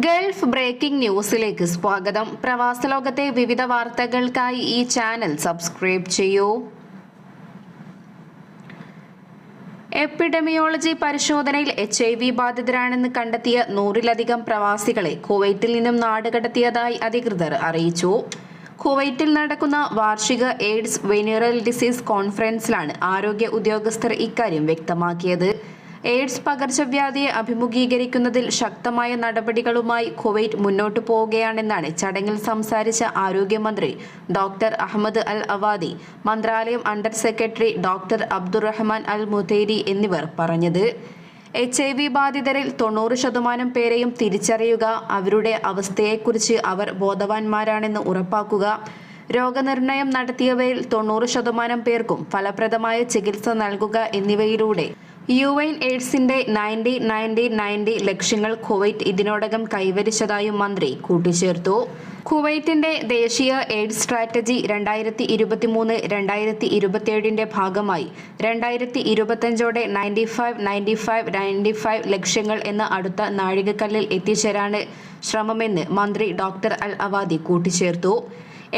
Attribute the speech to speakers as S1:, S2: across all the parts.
S1: Gulf breaking ന്യൂസിലേക്ക് സ്വാഗതം. പ്രവാസ ലോകത്തെ വിവിധ വാർത്തകൾക്കായി ഈ ചാനൽ സബ്സ്ക്രൈബ് ചെയ്യൂ. എപ്പിഡെമിയോളജി പരിശോധനയിൽ HIV ബാധിതരാണെന്ന് കണ്ടെത്തിയ 100-ലധികം പ്രവാസികളെ കുവൈറ്റിൽ നിന്നും നാടുകടത്തിയതായി അധികൃതർ അറിയിച്ചു. കുവൈറ്റിൽ നടക്കുന്ന വാർഷിക എയ്ഡ്സ് വെനറൽ ഡിസീസ് കോൺഫറൻസിലാണ് ആരോഗ്യ ഉദ്യോഗസ്ഥർ ഇക്കാര്യം വ്യക്തമാക്കിയത്. എയ്ഡ്സ് പകർച്ചവ്യാധിയെ അഭിമുഖീകരിക്കുന്നതിൽ ശക്തമായ നടപടികളുമായി കുവൈറ്റ് മുന്നോട്ടു പോവുകയാണെന്നാണ് ചടങ്ങിൽ സംസാരിച്ച ആരോഗ്യമന്ത്രി ഡോക്ടർ അഹമ്മദ് അൽ അവാദി, മന്ത്രാലയം അണ്ടർ സെക്രട്ടറി ഡോക്ടർ അബ്ദുറഹ്മാൻ അൽ മുതൈരി എന്നിവർ പറഞ്ഞത്. HIV ബാധിതരിൽ 90% പേരെയും തിരിച്ചറിയുക, അവരുടെ അവസ്ഥയെക്കുറിച്ച് അവർ ബോധവാന്മാരാണെന്ന് ഉറപ്പാക്കുക, രോഗനിർണയം നടത്തിയവരിൽ 90% പേർക്കും ഫലപ്രദമായ ചികിത്സ നൽകുക എന്നിവയിലൂടെ UN എയ്ഡ്സിന്റെ 90-90-90 ലക്ഷ്യങ്ങൾ കുവൈറ്റ് ഇതിനോടകം കൈവരിച്ചതായും മന്ത്രി കൂട്ടിച്ചേർത്തു. കുവൈറ്റിന്റെ ദേശീയ എയ്ഡ്സ് സ്ട്രാറ്റജി 2023-2027 ഭാഗമായി 2025 95-95-95 ലക്ഷ്യങ്ങൾ എന്ന അടുത്ത നാഴികക്കല്ലിൽ എത്തിച്ചേരാണ് ശ്രമമെന്ന് മന്ത്രി ഡോക്ടർ അൽ അവാദി കൂട്ടിച്ചേർത്തു.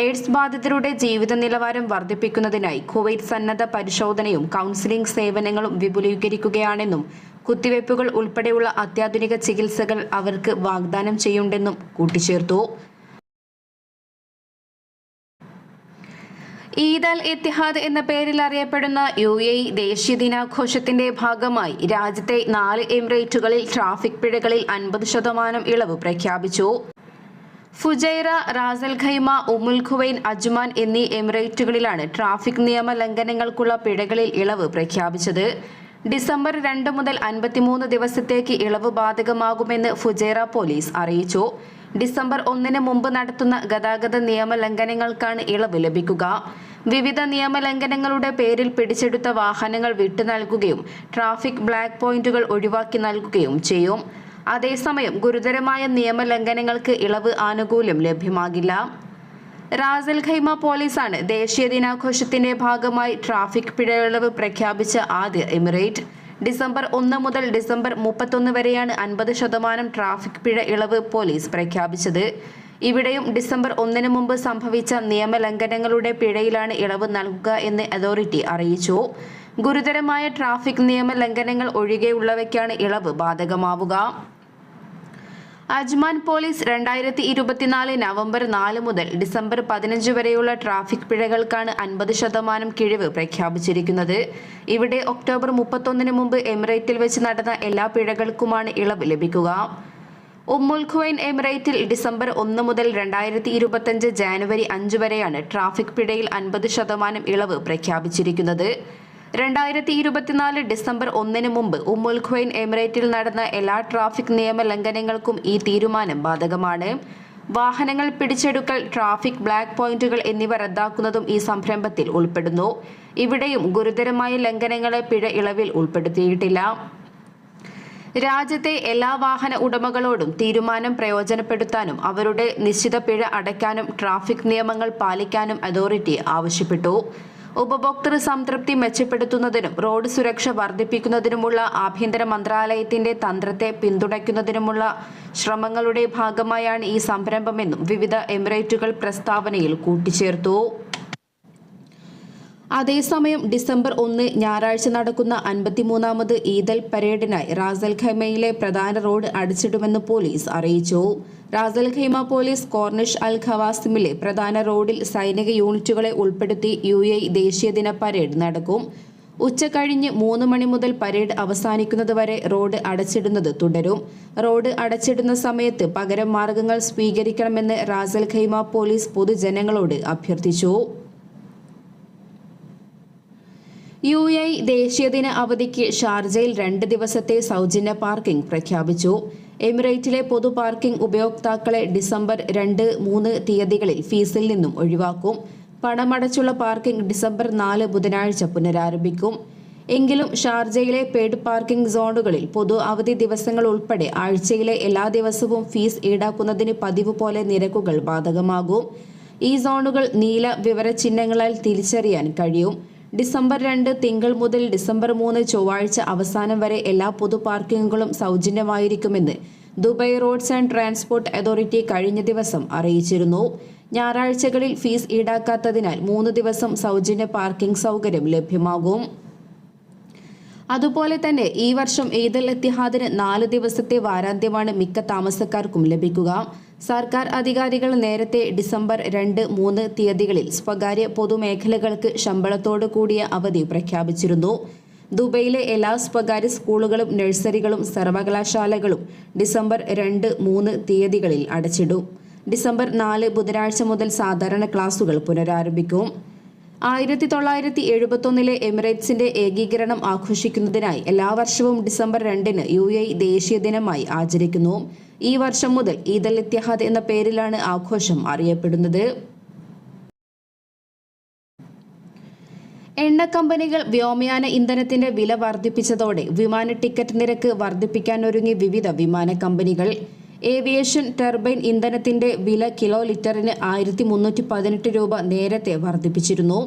S1: എയ്ഡ്സ് ബാധിതരുടെ ജീവിത നിലവാരം വർദ്ധിപ്പിക്കുന്നതിനായി കുവൈറ്റ് സന്നദ്ധ പരിശോധനയും കൗൺസിലിംഗ് സേവനങ്ങളും വിപുലീകരിക്കുകയാണെന്നും കുത്തിവയ്പ്പുകൾ ഉൾപ്പെടെയുള്ള അത്യാധുനിക ചികിത്സകൾ അവർക്ക് വാഗ്ദാനം ചെയ്യുന്നുണ്ടെന്നും കൂട്ടിച്ചേർത്തു. ഈദ് അൽ ഇത്തിഹാദ് എന്ന പേരിൽ അറിയപ്പെടുന്ന UAE ദേശീയ ദിനാഘോഷത്തിന്റെ ഭാഗമായി രാജ്യത്തെ 4 എമിറേറ്റുകളിൽ ട്രാഫിക് പിഴകളിൽ 50% ഇളവ് പ്രഖ്യാപിച്ചു. ഫുജൈറ, റാസൽ ഖൈമ, ഉമ്മുൽ ഖുവൈൻ, അജ്മാൻ എന്നീ എമിറേറ്റുകളിലാണ് ട്രാഫിക് നിയമ ലംഘനങ്ങൾക്കുള്ള പിഴകളിൽ ഇളവ് പ്രഖ്യാപിച്ചത്. ഡിസംബർ 2 മുതൽ 53 ദിവസത്തേക്ക് ഇളവ് ബാധകമാകുമെന്ന് ഫുജൈറ പോലീസ് അറിയിച്ചു. ഡിസംബർ 1 മുമ്പ് നടത്തുന്ന ഗതാഗത നിയമ ലംഘനങ്ങൾക്കാണ് ഇളവ് ലഭിക്കുക. വിവിധ നിയമലംഘനങ്ങളുടെ പേരിൽ പിടിച്ചെടുത്ത വാഹനങ്ങൾ വിട്ടു നൽകുകയും ട്രാഫിക് ബ്ലാക്ക് പോയിന്റുകൾ ഒഴിവാക്കി നൽകുകയും ചെയ്യും. അതേസമയം ഗുരുതരമായ നിയമലംഘനങ്ങൾക്ക് ഇളവ് ആനുകൂല്യം ലഭ്യമാകില്ല. റാസൽ ഖൈമ പോലീസാണ് ദേശീയ ദിനാഘോഷത്തിന്റെ ഭാഗമായി ട്രാഫിക് പിഴ ഇളവ് പ്രഖ്യാപിച്ച ആദ്യ എമിറേറ്റ്. ഡിസംബർ 1 മുതൽ ഡിസംബർ 31 വരെയാണ് 50% ട്രാഫിക് പിഴ ഇളവ് പോലീസ് പ്രഖ്യാപിച്ചത്. ഇവിടെയും ഡിസംബർ 1 മുമ്പ് സംഭവിച്ച നിയമലംഘനങ്ങളുടെ പിഴയിലാണ് ഇളവ് നൽകുക എന്ന് അതോറിറ്റി അറിയിച്ചു. ഗുരുതരമായ ട്രാഫിക് നിയമലംഘനങ്ങൾ ഒഴികെയുള്ളവയ്ക്കാണ് ഇളവ് ബാധകമാവുക. അജ്മാൻ പോലീസ് 2024 നവംബർ 4 മുതൽ ഡിസംബർ 15 വരെയുള്ള ട്രാഫിക് പിഴകൾക്കാണ് 50% കിഴിവ് പ്രഖ്യാപിച്ചിരിക്കുന്നത്. ഇവിടെ ഒക്ടോബർ 31 മുമ്പ് എമിറേറ്റിൽ വെച്ച് നടന്ന എല്ലാ പിഴകൾക്കുമാണ് ഇളവ് ലഭിക്കുക. ഉമ്മുൽ ഖുവൈൻ എമിറേറ്റിൽ ഡിസംബർ 1 മുതൽ 2025 ജാനുവരി 5 വരെയാണ് ട്രാഫിക് പിഴയിൽ 50% ഇളവ് പ്രഖ്യാപിച്ചിരിക്കുന്നത്. 2024 ഡിസംബർ 1 മുമ്പ് ഉമ്മുൽ ഖുവൈൻ എമിറേറ്റിൽ നടന്ന എല്ലാ ട്രാഫിക് നിയമ ലംഘനങ്ങൾക്കും ഈ തീരുമാനം ബാധകമാണ്. വാഹനങ്ങൾ പിടിച്ചെടുക്കൽ, ട്രാഫിക് ബ്ലാക്ക് പോയിന്റുകൾ എന്നിവ റദ്ദാക്കുന്നതും ഈ സംരംഭത്തിൽ ഉൾപ്പെടുന്നു. ഇവിടെയും ഗുരുതരമായ ലംഘനങ്ങളെ പിഴ ഇളവിൽ ഉൾപ്പെടുത്തിയിട്ടില്ല. രാജ്യത്തെ എല്ലാ വാഹന ഉടമകളോടും തീരുമാനം പ്രയോജനപ്പെടുത്താനും അവരുടെ നിശ്ചിത പിഴ അടയ്ക്കാനും ട്രാഫിക് നിയമങ്ങൾ പാലിക്കാനും അതോറിറ്റി ആവശ്യപ്പെട്ടു. ഉപഭോക്തൃ സംതൃപ്തി മെച്ചപ്പെടുത്തുന്നതിനും റോഡ് സുരക്ഷ വർദ്ധിപ്പിക്കുന്നതിനുമുള്ള ആഭ്യന്തര മന്ത്രാലയത്തിന്റെ തന്ത്രത്തെ പിന്തുണയ്ക്കുന്നതിനുമുള്ള ശ്രമങ്ങളുടെ ഭാഗമായാണ് ഈ സംരംഭമെന്നും വിവിധ എമിറേറ്റുകൾ പ്രസ്താവനയിൽ കൂട്ടിച്ചേർത്തു. അതേസമയം ഡിസംബർ 1 ഞായറാഴ്ച നടക്കുന്ന 53ാമത് ഈദൽ പരേഡിനായി റാസൽ ഖൈമയിലെ പ്രധാന റോഡ് അടച്ചിടുമെന്ന് പോലീസ് അറിയിച്ചു. റാസൽ ഖൈമ പോലീസ് കോർണിഷ് അൽ ഖവാസിമിലെ പ്രധാന റോഡിൽ സൈനിക യൂണിറ്റുകളെ ഉൾപ്പെടുത്തി UAE ദേശീയ ദിന പരേഡ് നടക്കും. ഉച്ചകഴിഞ്ഞ് 3 മണി മുതൽ പരേഡ് അവസാനിക്കുന്നതുവരെ റോഡ് അടച്ചിടുന്നത് തുടരും. റോഡ് അടച്ചിടുന്ന സമയത്ത് പകരം മാർഗങ്ങൾ സ്വീകരിക്കണമെന്ന് റാസൽ ഖൈമ പോലീസ് പൊതുജനങ്ങളോട് അഭ്യർത്ഥിച്ചു. UAE ദേശീയദിന അവധിക്ക് ഷാർജയിൽ 2 ദിവസത്തെ സൗജന്യ പാർക്കിംഗ് പ്രഖ്യാപിച്ചു. എമിറേറ്റിലെ പൊതു പാർക്കിംഗ് ഉപയോക്താക്കളെ ഡിസംബർ 2, 3 തീയതികളിൽ ഫീസിൽ നിന്നും ഒഴിവാക്കും. പണമടച്ചുള്ള പാർക്കിംഗ് ഡിസംബർ 4 ബുധനാഴ്ച പുനരാരംഭിക്കും. എങ്കിലും ഷാർജയിലെ പെയ്ഡ് പാർക്കിംഗ് സോണുകളിൽ പൊതു അവധി ദിവസങ്ങൾ ഉൾപ്പെടെ ആഴ്ചയിലെ എല്ലാ ദിവസവും ഫീസ് ഈടാക്കുന്നതിന് പതിവ് പോലെ നിരക്കുകൾ ബാധകമാകും. ഈ സോണുകൾ നീല വിവരചിഹ്നങ്ങളാൽ തിരിച്ചറിയാൻ കഴിയും. ഡിസംബർ 2 തിങ്കൾ മുതൽ ഡിസംബർ 3 ചൊവ്വാഴ്ച അവസാനം വരെ എല്ലാ പൊതു പാർക്കിങ്ങുകളും സൗജന്യമായിരിക്കുമെന്ന് Dubai roads and transport authority കഴിഞ്ഞ ദിവസം അറിയിച്ചിരുന്നു. ഞായറാഴ്ചകളിൽ ഫീസ് ഈടാക്കാത്തതിനാൽ 3 ദിവസം സൗജന്യ പാർക്കിംഗ് സൗകര്യം ലഭ്യമാകും. അതുപോലെ തന്നെ ഈ വർഷം ഈദ് അൽ ഇത്തിഹാദിന് 4 ദിവസത്തെ വാരാന്ത്യമാണ് മിക്ക താമസക്കാർക്കും ലഭിക്കുക. സർക്കാർ അധികാരികൾ നേരത്തെ ഡിസംബർ 2, 3 തീയതികളിൽ സ്വകാര്യ പൊതുമേഖലകൾക്ക് ശമ്പളത്തോടു കൂടിയ അവധി പ്രഖ്യാപിച്ചിരുന്നു. ദുബൈയിലെ എല്ലാ സ്വകാര്യ സ്കൂളുകളും നഴ്സറികളും സർവകലാശാലകളും ഡിസംബർ 2, 3 തീയതികളിൽ അടച്ചിടും. ഡിസംബർ 4 ബുധനാഴ്ച മുതൽ സാധാരണ ക്ലാസുകൾ പുനരാരംഭിക്കും. 1971 എമിറേറ്റ്സിന്റെ ഏകീകരണം ആഘോഷിക്കുന്നതിനായി എല്ലാ വർഷവും ഡിസംബർ 2 UAE ദേശീയ ദിനമായി ആചരിക്കുന്നു. ഈ വർഷം മുതൽ ഈദ് അൽ ഇത്തിഹാദ് എന്ന പേരിലാണ് ആഘോഷം അറിയപ്പെടുന്നത്. എണ്ണ കമ്പനികൾ വ്യോമയാന ഇന്ധനത്തിന്റെ വില വർദ്ധിപ്പിച്ചതോടെ വിമാന ടിക്കറ്റ് നിരക്ക് വർദ്ധിപ്പിക്കാനൊരുങ്ങി വിവിധ വിമാന കമ്പനികൾ. ഏവിയേഷൻ ടർബൈൻ ഇന്ധനത്തിന്റെ വില കിലോ ലിറ്ററിന് 1318 രൂപ നേരത്തെ വർദ്ധിപ്പിച്ചിരുന്നു.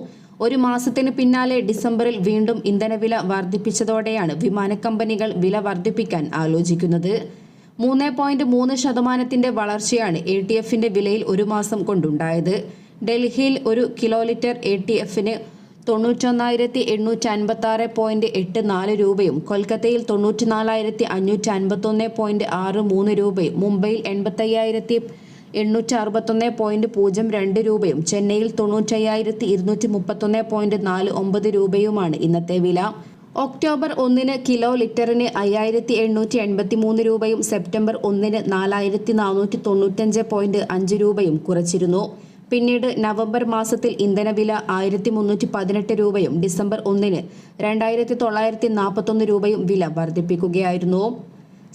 S1: ഒരു മാസത്തിന് പിന്നാലെ ഡിസംബറിൽ വീണ്ടും ഇന്ധനവില വർദ്ധിപ്പിച്ചതോടെയാണ് വിമാന കമ്പനികൾ വില വർദ്ധിപ്പിക്കാൻ ആലോചിക്കുന്നത്. 3.3% വളർച്ചയാണ് ATFന്റെ വിലയിൽ ഒരു മാസം കൊണ്ടുണ്ടായത്. ഡൽഹിയിൽ ഒരു കിലോ ലിറ്റർ ATFന് 91,856.84 രൂപയും കൊൽക്കത്തയിൽ 94,551.63 രൂപയും മുംബൈയിൽ 85,861.02 രൂപയും ചെന്നൈയിൽ 95,231.49 രൂപയുമാണ് ഇന്നത്തെ വില. ഒക്ടോബർ 1 കിലോ ലിറ്ററിന് 5,883 രൂപയും സെപ്റ്റംബർ 1 4,495.5 രൂപയും കുറച്ചിരുന്നു. പിന്നീട് നവംബർ മാസത്തിൽ ഇന്ധനവില 1,318 രൂപയും ഡിസംബർ 1 2,941 രൂപയും വില വർദ്ധിപ്പിക്കുകയായിരുന്നു.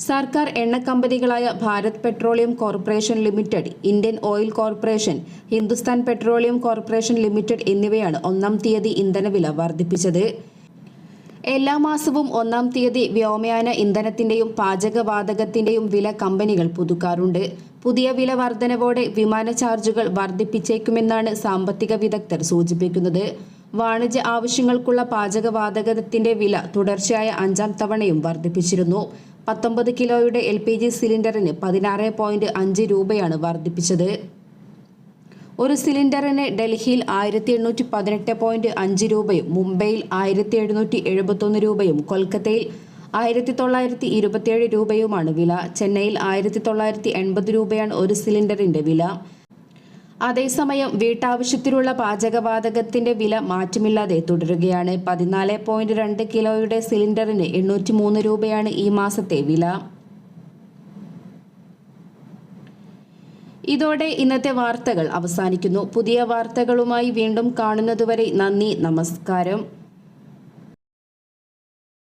S1: സർക്കാർ എണ്ണ കമ്പനികളായ Bharat petroleum corporation limited, Indian oil corporation, Hindustan petroleum corporation limited എന്നിവയാണ് 1-ാം തീയതി ഇന്ധനവില വർദ്ധിപ്പിച്ചത്. എല്ലാ മാസവും 1-ാം തീയതി വ്യോമയാന ഇന്ധനത്തിന്റെയും പാചകവാതകത്തിന്റെയും വില കമ്പനികൾ പുതുക്കാറുണ്ട്. പുതിയ വില വർധനവോടെ വിമാന ചാർജുകൾ വർദ്ധിപ്പിച്ചേക്കുമെന്നാണ് സാമ്പത്തിക വിദഗ്ധർ സൂചിപ്പിക്കുന്നത്. വാണിജ്യ ആവശ്യങ്ങൾക്കുള്ള പാചകവാതകത്തിന്റെ വില തുടർച്ചയായ 5-ാം തവണയും വർദ്ധിപ്പിച്ചിരുന്നു. 19 കിലോയുടെ LPG സിലിണ്ടറിന് 16.5 രൂപയാണ് വർദ്ധിപ്പിച്ചത്. ഒരു സിലിണ്ടറിന് ഡൽഹിയിൽ 1818.5 രൂപയും മുംബൈയിൽ 1771 രൂപയും കൊൽക്കത്തയിൽ 1927 രൂപയുമാണ് വില. ചെന്നൈയിൽ 1980 രൂപയാണ് ഒരു സിലിണ്ടറിന്റെ വില. അതേസമയം വീട്ടാവശ്യത്തിനുള്ള പാചകവാതകത്തിന്റെ വില മാറ്റമില്ലാതെ തുടരുകയാണ്. 14.2 കിലോയുടെ സിലിണ്ടറിന് 803 രൂപയാണ് ഈ മാസത്തെ വില. ഇതോടെ ഇന്നത്തെ വാർത്തകൾ അവസാനിക്കുന്നു. പുതിയ വാർത്തകളുമായി വീണ്ടും കാണുന്നതുവരെ നന്ദി, നമസ്കാരം.